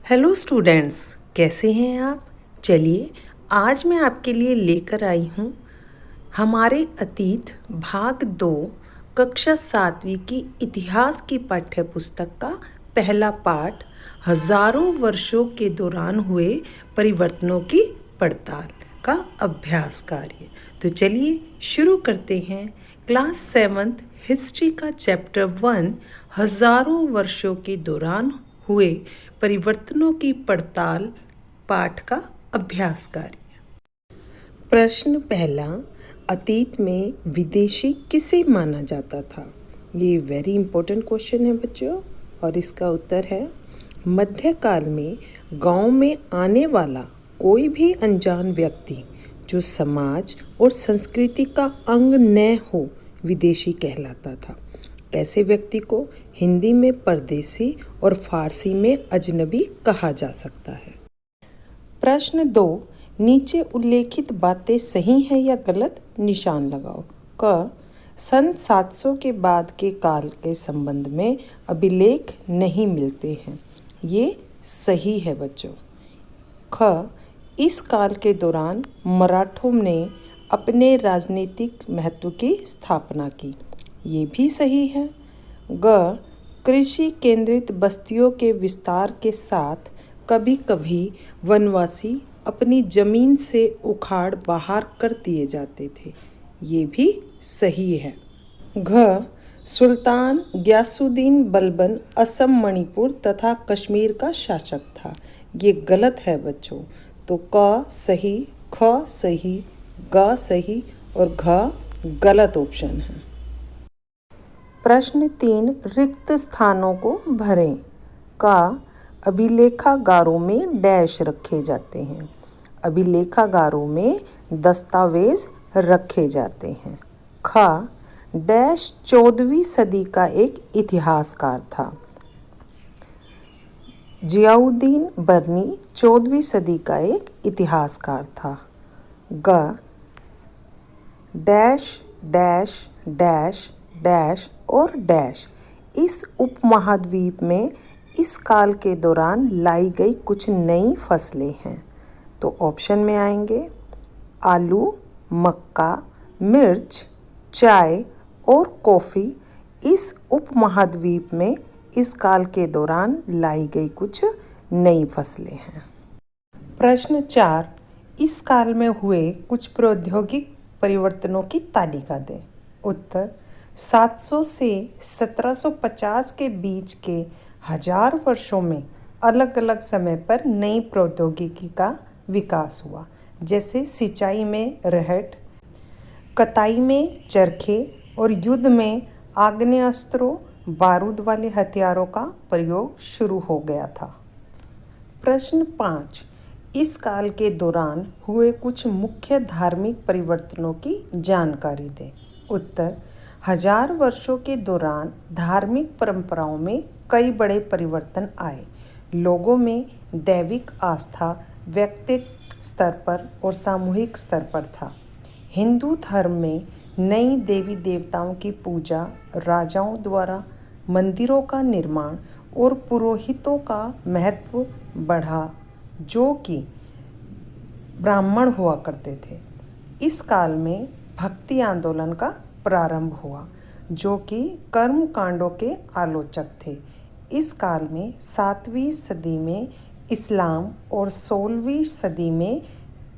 Hello students, कैसे हैं आप। चलिए आज मैं आपके लिए लेकर आई हूँ हमारे अतीत भाग 2 कक्षा 7वीं की इतिहास की पाठ्य पुस्तक का पहला पाठ हजारों वर्षों के दौरान हुए परिवर्तनों की पड़ताल का अभ्यास कार्य। तो चलिए शुरू करते हैं क्लास 7th हिस्ट्री का चैप्टर 1 हजारों वर्षों के दौरान हुए परिवर्तनों की पड़ताल पाठ का अभ्यास कार्य। प्रश्न पहला, अतीत में विदेशी किसे माना जाता था। ये वेरी इंपॉर्टेंट क्वेश्चन है बच्चों, और इसका उत्तर है मध्यकाल में गांव में आने वाला कोई भी अनजान व्यक्ति जो समाज और संस्कृति का अंग न हो विदेशी कहलाता था। ऐसे व्यक्ति को हिंदी में परदेसी और फारसी में अजनबी कहा जा सकता है। प्रश्न 2, नीचे उल्लेखित बातें सही हैं या गलत, निशान लगाओ। क, सन 700 के बाद के काल के संबंध में अभिलेख नहीं मिलते हैं। ये सही है बच्चों। ख, इस काल के दौरान मराठों ने अपने राजनीतिक महत्व की स्थापना की। ये भी सही है। ग, कृषि केंद्रित बस्तियों के विस्तार के साथ कभी कभी वनवासी अपनी जमीन से उखाड़ बाहर कर दिए जाते थे। ये भी सही है। घ, सुल्तान ग्यासुद्दीन बलबन असम, मणिपुर तथा कश्मीर का शासक था। ये गलत है बच्चों। तो क सही, ख सही, ग सही और घ गलत ऑप्शन है। प्रश्न 3, रिक्त स्थानों को भरें। का, अभिलेखागारों में डैश रखे जाते हैं। अभिलेखागारों में दस्तावेज रखे जाते हैं। ख, डैश 14वीं सदी का एक इतिहासकार था। जियाउद्दीन बर्नी 14वीं सदी का एक इतिहासकार था। ग, डैश डैश डैश डैश और डैश इस उपमहाद्वीप में इस काल के दौरान लाई गई कुछ नई फसलें हैं। तो ऑप्शन में आएंगे आलू, मक्का, मिर्च, चाय और कॉफ़ी। इस उपमहाद्वीप में इस काल के दौरान लाई गई कुछ नई फसलें हैं। प्रश्न 4, इस काल में हुए कुछ प्रौद्योगिक परिवर्तनों की तालिका दें। उत्तर, 700 से 1750 के बीच के 1000 वर्षों में अलग अलग समय पर नई प्रौद्योगिकी का विकास हुआ, जैसे सिंचाई में रहट, कताई में चरखे और युद्ध में आग्नेयास्त्रों बारूद वाले हथियारों का प्रयोग शुरू हो गया था। प्रश्न 5, इस काल के दौरान हुए कुछ मुख्य धार्मिक परिवर्तनों की जानकारी दें। उत्तर, 1000 वर्षों के दौरान धार्मिक परंपराओं में कई बड़े परिवर्तन आए। लोगों में दैविक आस्था व्यक्तिगत स्तर पर और सामूहिक स्तर पर था। हिंदू धर्म में नई देवी देवताओं की पूजा, राजाओं द्वारा मंदिरों का निर्माण और पुरोहितों का महत्व बढ़ा, जो कि ब्राह्मण हुआ करते थे। इस काल में भक्ति आंदोलन का प्रारंभ हुआ, जो कि कर्म कांडों के आलोचक थे। इस काल में 7वीं सदी में इस्लाम और 16वीं सदी में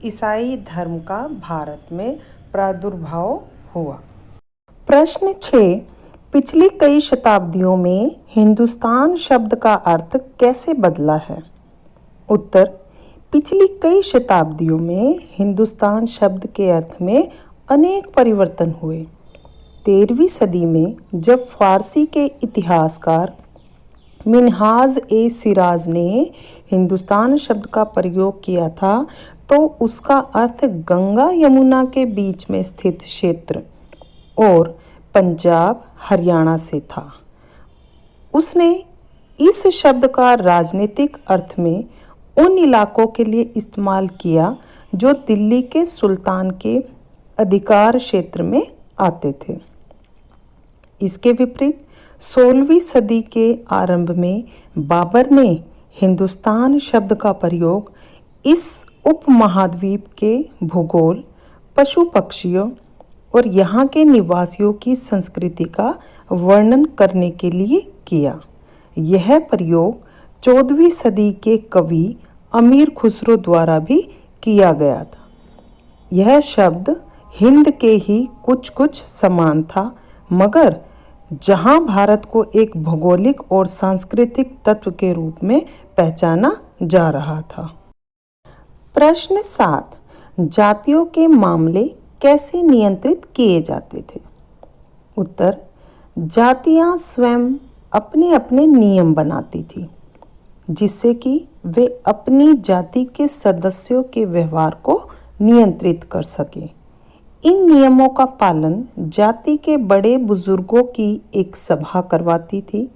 ईसाई धर्म का भारत में प्रादुर्भाव हुआ। प्रश्न 6, पिछली कई शताब्दियों में हिंदुस्तान शब्द का अर्थ कैसे बदला है। उत्तर, पिछली कई शताब्दियों में हिंदुस्तान शब्द के अर्थ में अनेक परिवर्तन हुए। 13वीं सदी में जब फारसी के इतिहासकार मिन्हाज ए सिराज ने हिंदुस्तान शब्द का प्रयोग किया था, तो उसका अर्थ गंगा यमुना के बीच में स्थित क्षेत्र और पंजाब हरियाणा से था। उसने इस शब्द का राजनीतिक अर्थ में उन इलाकों के लिए इस्तेमाल किया जो दिल्ली के सुल्तान के अधिकार क्षेत्र में आते थे। इसके विपरीत 16वीं सदी के आरंभ में बाबर ने हिंदुस्तान शब्द का प्रयोग इस उपमहाद्वीप के भूगोल, पशु पक्षियों और यहाँ के निवासियों की संस्कृति का वर्णन करने के लिए किया। यह प्रयोग 14वीं सदी के कवि अमीर खुसरो द्वारा भी किया गया था। यह शब्द हिंद के ही कुछ कुछ समान था, मगर जहाँ भारत को एक भौगोलिक और सांस्कृतिक तत्व के रूप में पहचाना जा रहा था। प्रश्न 7, जातियों के मामले कैसे नियंत्रित किए जाते थे? उत्तर, जातियां स्वयं अपने अपने नियम बनाती थी, जिससे कि वे अपनी जाति के सदस्यों के व्यवहार को नियंत्रित कर सके। इन नियमों का पालन जाति के बड़े बुजुर्गों की एक सभा करवाती थी,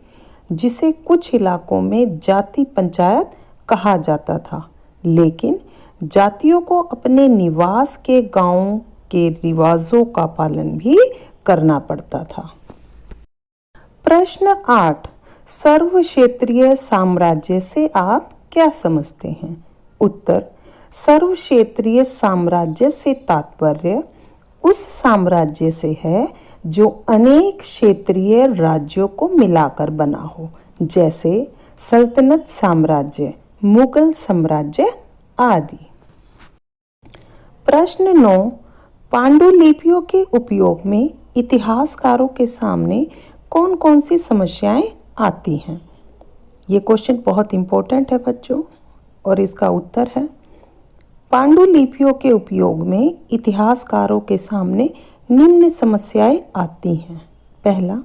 जिसे कुछ इलाकों में जाति पंचायत कहा जाता था। लेकिन जातियों को अपने निवास के गांवों के रिवाजों का पालन भी करना पड़ता था। प्रश्न 8, सर्व क्षेत्रीय साम्राज्य से आप क्या समझते हैं? उत्तर, सर्व क्षेत्रीय साम्राज्य से तात्पर्य उस साम्राज्य से है जो अनेक क्षेत्रीय राज्यों को मिलाकर बना हो, जैसे सल्तनत साम्राज्य, मुगल साम्राज्य आदि। प्रश्न 9, पांडुलिपियों के उपयोग में इतिहासकारों के सामने कौन कौन सी समस्याएं आती हैं? ये क्वेश्चन बहुत इम्पोर्टेंट है बच्चों, और इसका उत्तर है पांडुलिपियों के उपयोग में इतिहासकारों के सामने निम्न समस्याएं आती हैं। पहला,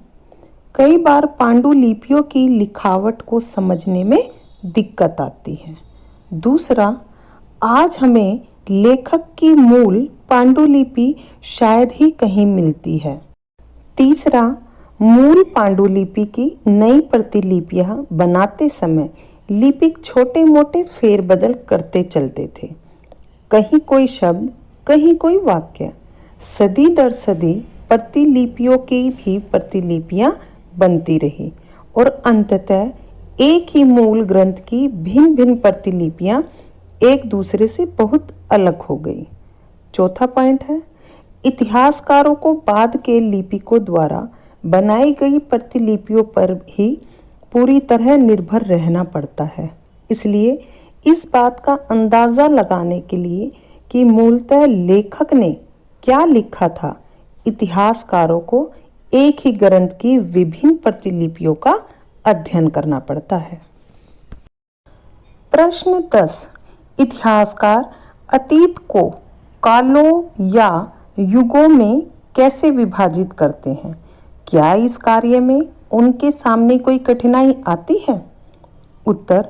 कई बार पांडुलिपियों की लिखावट को समझने में दिक्कत आती है। दूसरा, आज हमें लेखक की मूल पांडुलिपि शायद ही कहीं मिलती है। तीसरा, मूल पांडुलिपि की नई प्रतिलिपियां बनाते समय लिपिक छोटे मोटे फेरबदल करते चलते थे, कहीं कोई शब्द, कहीं कोई वाक्य। सदी दर सदी प्रतिलिपियों की भी प्रतिलिपियां बनती रही और अंततः एक ही मूल ग्रंथ की भिन्न भिन्न प्रतिलिपियां एक दूसरे से बहुत अलग हो गई। चौथा पॉइंट है, इतिहासकारों को बाद के लिपिकों द्वारा बनाई गई प्रतिलिपियों पर ही पूरी तरह निर्भर रहना पड़ता है। इसलिए इस बात का अंदाज़ा लगाने के लिए कि मूलतः लेखक ने क्या लिखा था, इतिहासकारों को एक ही ग्रंथ की विभिन्न प्रतिलिपियों का अध्ययन करना पड़ता है। प्रश्न 10, इतिहासकार अतीत को कालों या युगों में कैसे विभाजित करते हैं? क्या इस कार्य में उनके सामने कोई कठिनाई आती है? उत्तर,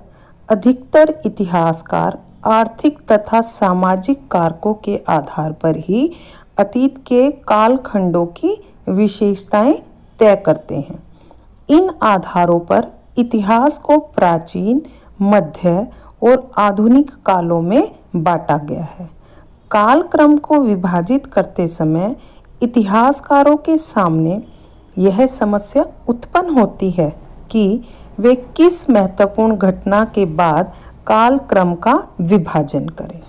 अधिकतर इतिहासकार आर्थिक तथा सामाजिक कारकों के आधार पर ही अतीत के कालखंडों की विशेषताएं तय करते हैं। इन आधारों पर इतिहास को प्राचीन, मध्य और आधुनिक कालों में बांटा गया है। कालक्रम को विभाजित करते समय इतिहासकारों के सामने यह समस्या उत्पन्न होती है कि वे किस महत्वपूर्ण घटना के बाद कालक्रम का विभाजन करें।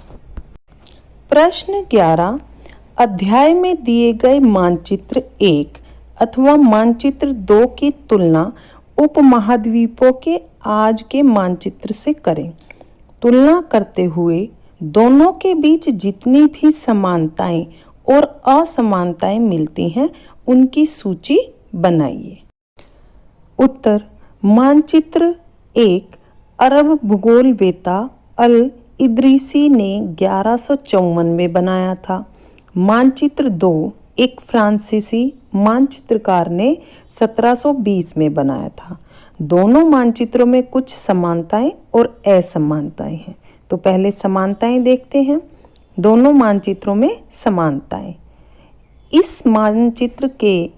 प्रश्न 11, अध्याय में दिए गए मानचित्र 1 अथवा मानचित्र 2 की तुलना उपमहाद्वीपों के आज के मानचित्र से करें। तुलना करते हुए दोनों के बीच जितनी भी समानताएं और असमानताएं मिलती हैं, उनकी सूची बनाइए। उत्तर, मानचित्र 1 अरब भूगोलवेत्ता अल इदरीसी ने 1154 में बनाया था। मानचित्र 2 एक फ्रांसीसी मानचित्रकार ने 1720 में बनाया था। दोनों मानचित्रों में कुछ समानताएं और असमानताएं हैं। तो पहले समानताएं देखते हैं। दोनों मानचित्रों में समानताएं। इस मानचित्र के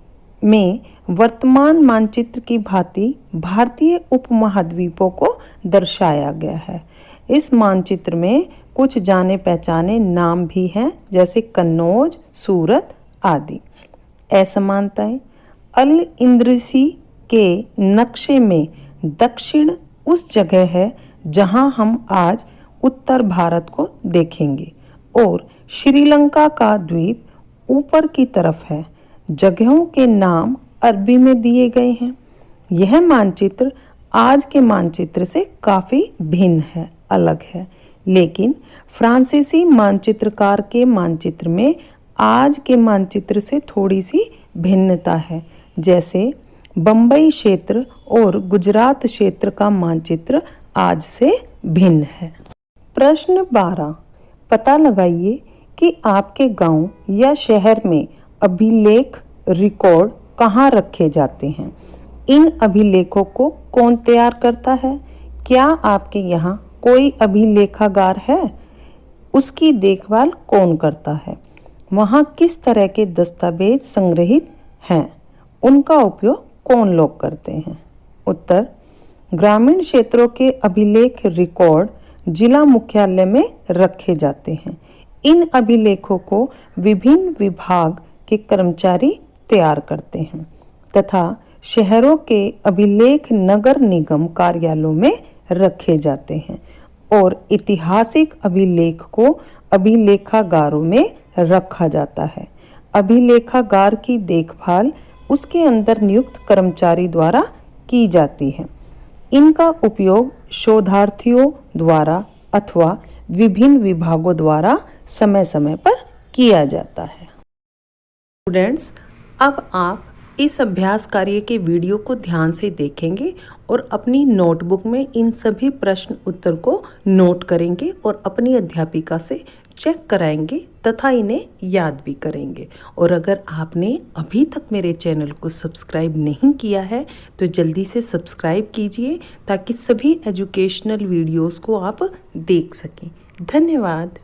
में वर्तमान मानचित्र की भांति भारतीय उपमहाद्वीपों को दर्शाया गया है। इस मानचित्र में कुछ जाने पहचाने नाम भी हैं, जैसे कन्नौज, सूरत आदि। असमानताएं, अल इदरीसी के नक्शे में दक्षिण उस जगह है जहां हम आज उत्तर भारत को देखेंगे, और श्रीलंका का द्वीप ऊपर की तरफ है। जगहों के नाम अरबी में दिए गए हैं। यह मानचित्र आज के मानचित्र से काफ़ी भिन्न है, अलग है, लेकिन फ्रांसीसी मानचित्रकार के मानचित्र में आज के मानचित्र से थोड़ी सी भिन्नता है। जैसे बम्बई क्षेत्र और गुजरात क्षेत्र का मानचित्र आज से भिन्न है। प्रश्न 12, पता लगाइए कि आपके गांव या शहर में अभिलेख रिकॉर्ड कहाँ रखे जाते हैं। इन अभिलेखों को कौन तैयार करता है? क्या आपके यहाँ कोई अभिलेखागार है? उसकी देखभाल कौन करता है? वहाँ किस तरह के दस्तावेज संग्रहित हैं? उनका उपयोग कौन लोग करते हैं? उत्तर, ग्रामीण क्षेत्रों के अभिलेख रिकॉर्ड जिला मुख्यालय में रखे जाते हैं। इन अभिलेखों को विभिन्न विभाग के कर्मचारी तैयार करते हैं तथा शहरों के अभिलेख नगर निगम कार्यालयों में रखे जाते हैं, और ऐतिहासिक अभिलेख को अभिलेखागारों में रखा जाता है। अभिलेखागार की देखभाल उसके अंदर नियुक्त कर्मचारी द्वारा की जाती है। इनका उपयोग शोधार्थियों द्वारा अथवा विभिन्न विभागों द्वारा समय समय पर किया जाता है। स्टूडेंट्स, अब आप इस अभ्यास कार्य के वीडियो को ध्यान से देखेंगे और अपनी नोटबुक में इन सभी प्रश्न उत्तर को नोट करेंगे और अपनी अध्यापिका से चेक कराएंगे तथा इन्हें याद भी करेंगे। और अगर आपने अभी तक मेरे चैनल को सब्सक्राइब नहीं किया है तो जल्दी से सब्सक्राइब कीजिए ताकि सभी एजुकेशनल वीडियोस को आप देख सकें। धन्यवाद।